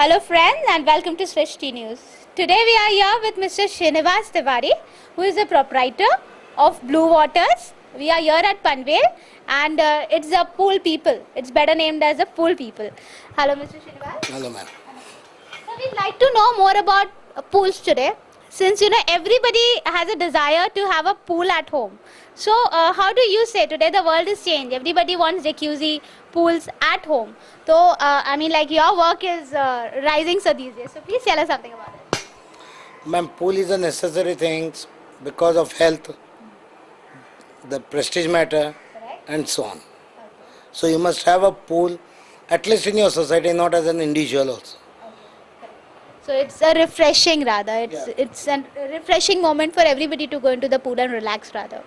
Hello friends and welcome to Srishti News. Today we are here with Mr. Srinivas Tiwari, who is the proprietor of Blue Waters. We are here at Panvel and it's a pool people. It's better named as a pool people. Hello Mr. Srinivas. Hello, ma'am. So we'd like to know more about pools today. Since everybody has a desire to have a pool at home. So how do you say today the world is changed? Everybody wants jacuzzi pools at home. So your work is rising so these days. So please tell us something about it. Ma'am, pool is a necessary thing because of health, the prestige matter, Correct? and so on. So you must have a pool, at least in your society, not as an individual also. So it's a refreshing rather. It's a refreshing moment for everybody to go into the pool and relax rather.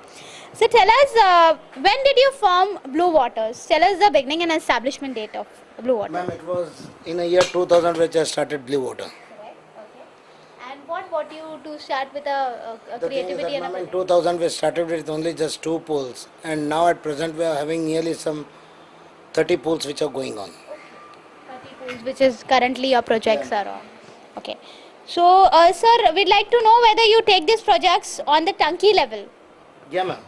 So tell us, when did you form Blue Waters? Tell us the beginning and establishment date of Blue Waters. Ma'am, it was in the year 2000 which I started Blue Water. Correct. Okay. And what brought you to start with a The thing is creativity that, and ma'am, a in 2000 we started with only just 2 pools, and now at present we are having nearly some 30 pools which are going on. 30 pools, which is currently your projects are on. Okay. So, sir, we'd like to know whether you take these projects on the Tunky level. Yeah, ma'am.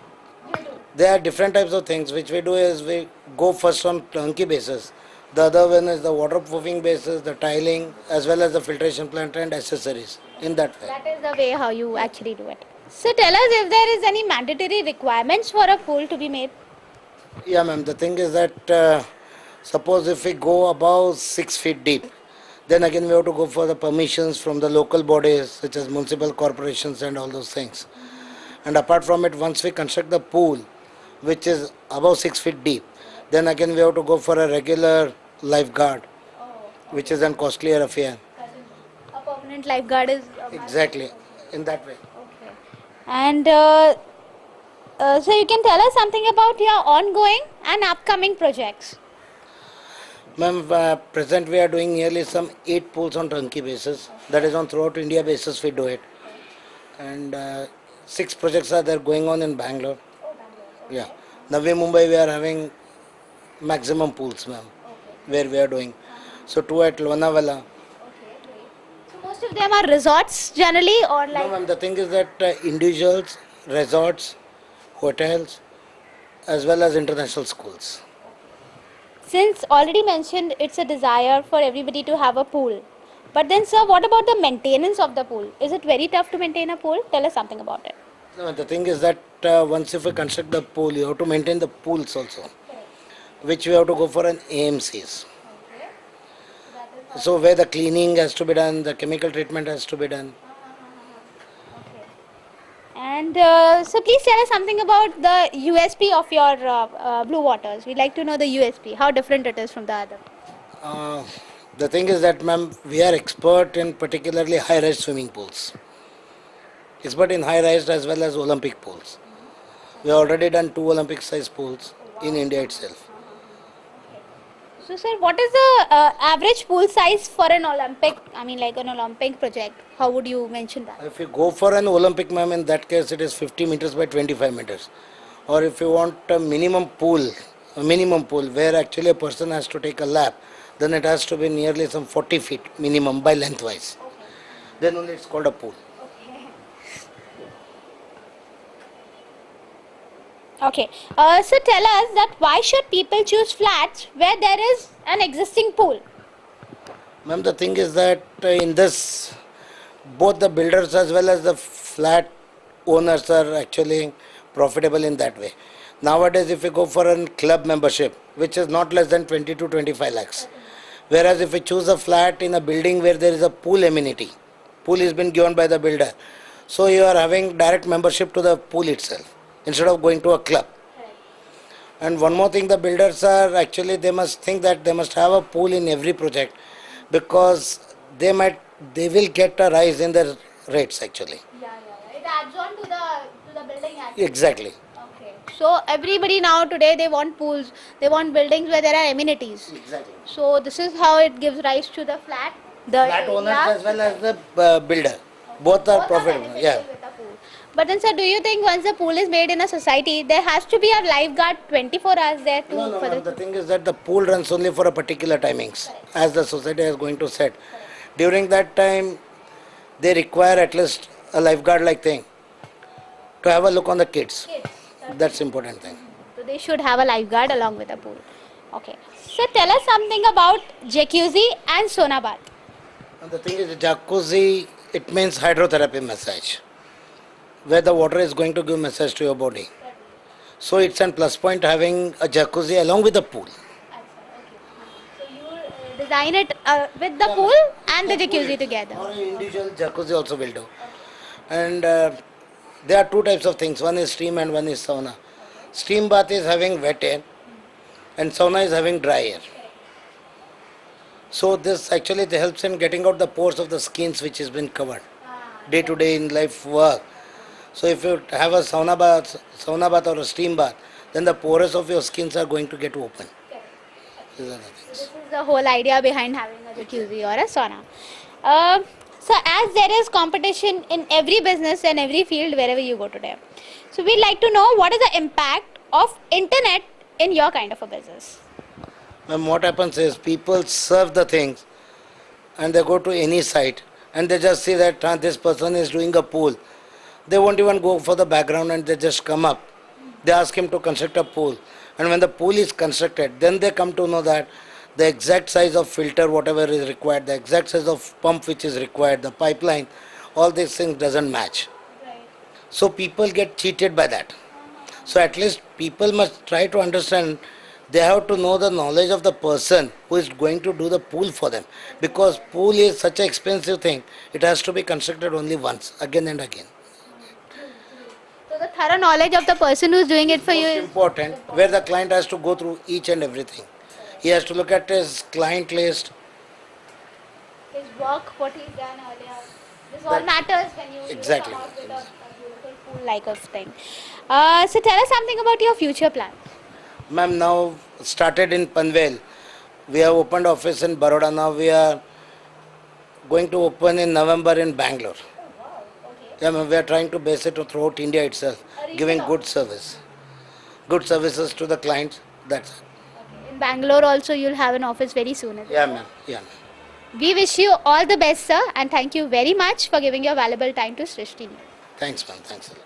There are different types of things which we do is we go first on turnkey basis. The other one is the waterproofing basis, the tiling, as well as the filtration plant and accessories in that way. That is the way how you actually do it. So, tell us if there is any mandatory requirements for a pool to be made. Yeah, ma'am. The thing is that suppose if we go above 6 feet deep, then again we have to go for the permissions from the local bodies such as municipal corporations and all those things. And apart from it, once we construct the pool, which is above 6 feet deep, then again we have to go for a regular lifeguard, which is a costlier affair. A permanent lifeguard is Exactly, in that way. okay. And so you can tell us something about your ongoing and upcoming projects. Ma'am, present we are doing nearly some 8 pools on turnkey basis. That is on throughout India basis we do it. And 6 projects are there going on in Bangalore. Yeah. Navi Mumbai we are having maximum pools, ma'am, where we are doing. So 2 at Lonavala. So most of them are resorts generally or No, like ma'am, the thing is that individuals, resorts, hotels, as well as international schools. since already mentioned it's a desire for everybody to have a pool. But then sir, what about the maintenance of the pool? Is it very tough to maintain a pool? Tell us something about it. No, the thing is that once if we construct the pool, you have to maintain the pools also, which we have to go for an AMCs. So where the cleaning has to be done, the chemical treatment has to be done. And so please tell us something about the USP of your Blue Waters. We'd like to know the USP, how different it is from the other. The thing is that, ma'am, we are expert in particularly high-rise swimming pools. Expert in high-rise as well as Olympic pools. We have already done 2 Olympic-sized pools in India itself. So sir, what is the average pool size for an Olympic, like an Olympic project? How would you mention that? If you go for an Olympic, ma'am, in that case it is 50 meters by 25 meters. Or if you want a minimum pool where actually a person has to take a lap, then it has to be nearly some 40 feet minimum by lengthwise. Then only it's called a pool. Okay. So tell us that why should people choose flats where there is an existing pool? Ma'am, the thing is that in this, both the builders as well as the flat owners are actually profitable in that way. Nowadays, if you go for a club membership, which is not less than 20 to 25 lakhs, whereas if you choose a flat in a building where there is a pool amenity, pool has been given by the builder, so you are having direct membership to the pool itself instead of going to a club. And one more thing, the builders are actually, they must think that they must have a pool in every project because they will get a rise in their rates actually. It adds on to the building aspect. Exactly. Okay. So everybody now today they want pools, they want buildings where there are amenities. Exactly. So this is how it gives rise to the flat. The Flat owners area. as well as the builder. Both are profitable. benefiting Yeah. with the pool. But then, sir, do you think once the pool is made in a society, there has to be a lifeguard 24 hours there too? No, for ma'am, the thing is that the pool runs only for a particular timings, as the society is going to set. During that time, they require at least a lifeguard-like thing to have a look on the kids. That's important thing. So they should have a lifeguard along with the pool. Okay. So tell us something about jacuzzi and sauna bath. And the thing is, jacuzzi, it means hydrotherapy massage, where the water is going to give massage to your body. So it's a plus point having a jacuzzi along with the pool. So you design it with the pool and the jacuzzi together. Or an individual jacuzzi also will do. And there are two types of things. One is steam and one is sauna. Steam bath is having wet air and sauna is having dry air. So this actually helps in getting out the pores of the skins which has been covered day to day in life work. So if you have a sauna bath or a steam bath, then the pores of your skins are going to get open. These are the things. This is the whole idea behind having a jacuzzi or a sauna. So as there is competition in every business and every field wherever you go today, so we'd like to know what is the impact of internet in your kind of a business. Ma'am, what happens is people serve the things and they go to any site and they just see that this person is doing a pool. They won't even go for the background and they just come up. They ask him to construct a pool. And when the pool is constructed, then they come to know that the exact size of filter, whatever is required, the exact size of pump which is required, the pipeline, all these things doesn't match. So people get cheated by that. So at least people must try to understand, they have to know the knowledge of the person who is going to do the pool for them. Because pool is such an expensive thing, it has to be constructed only once, again and again. So the thorough knowledge of the person who's doing it for you Most is important, where the client has to go through each and everything. He has to look at his client list. his work, what he's done earlier. This all matters when you Exactly. come out with a beautiful pool like of thing. So tell us something about your future plans. Ma'am, now started in Panvel. We have opened office in Baroda. Now we are going to open in November in Bangalore. Yeah, ma'am, we are trying to base it throughout India itself, giving good service. Good services to the clients. That's it. In Bangalore also you'll have an office very soon. Is it? Yeah, ma'am. Yeah, ma'am. We wish you all the best, sir, and thank you very much for giving your valuable time to Srishti. Thanks, ma'am. Thanks a lot.